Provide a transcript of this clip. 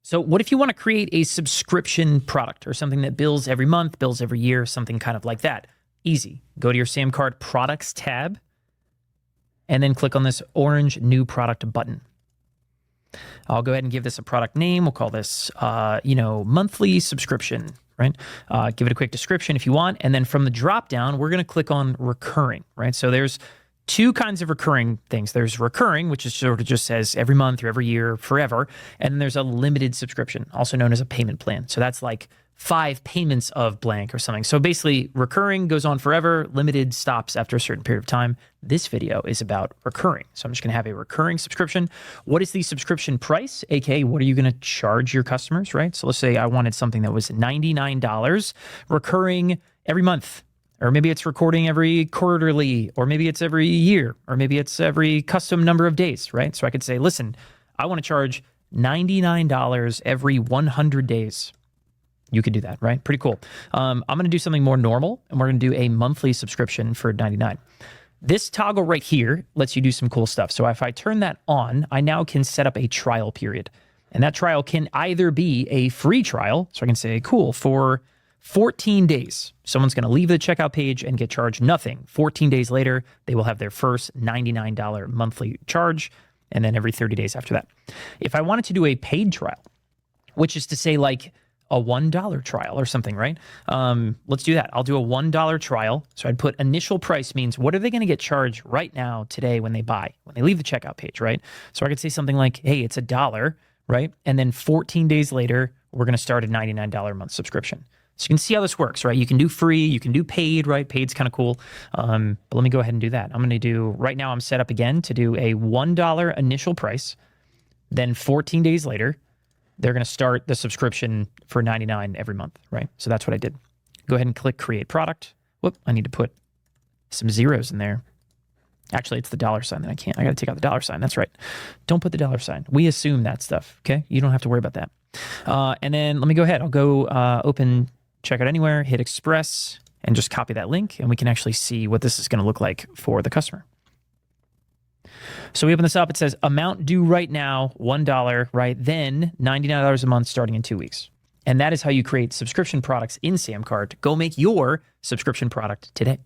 So what if you want to create a subscription product or something that bills every month, bills every year, something kind of like that? Easy. Go to your SamCart Products tab and then click on this orange New Product button. I'll go ahead and give this a product name. We'll call this, monthly subscription, right? Give it a quick description if you want. And then from the drop down, we're going to click on recurring, right? So there's two kinds of recurring things. There's recurring, which is sort of just says every month or every year, forever. And then there's a limited subscription, also known as a payment plan. So that's like 5 payments of blank or something. So basically recurring goes on forever, limited stops after a certain period of time. This video is about recurring. So I'm just going to have a recurring subscription. What is the subscription price? AKA, what are you going to charge your customers, right? So let's say I wanted something that was $99 recurring every month, or maybe it's recording every quarterly, or maybe it's every year, or maybe it's every custom number of days, right? So I could say, listen, I want to charge $99 every 100 days. You could do that, right? Pretty cool. I'm going to do something more normal, and we're going to do a monthly subscription for $99. This toggle right here lets you do some cool stuff. So if I turn that on, I now can set up a trial period. And that trial can either be a free trial. So I can say, cool, for 14 days, someone's going to leave the checkout page and get charged nothing. 14 days later, they will have their first $99 monthly charge, and then every 30 days after that. If I wanted to do a paid trial, which is to say like a $1 trial or something, right? Let's do that. I'll do a $1 trial. So I'd put initial price means what are they going to get charged right now today when they buy, when they leave the checkout page, right? So I could say something like, hey, it's $1, right? And then 14 days later, we're going to start a $99 a month subscription. So you can see how this works, right? You can do free, you can do paid, right? Paid's kind of cool. But let me go ahead and do that. I'm going to do, right now I'm set up again to do a $1 initial price. Then 14 days later, they're going to start the subscription for $99 every month, right? So that's what I did. Go ahead and click create product. Whoop, I need to put some zeros in there. Actually, it's the $sign that I can't. I got to take out the $sign. That's right. Don't put the $sign. We assume that stuff, okay? You don't have to worry about that. And then let me go ahead. I'll go open Checkout Anywhere, hit Express, and just copy that link, and we can actually see what this is going to look like for the customer. So we open this up. It says amount due right now, $1, right? Then $99 a month starting in 2 weeks. And that is how you create subscription products in SamCart. Go make your subscription product today.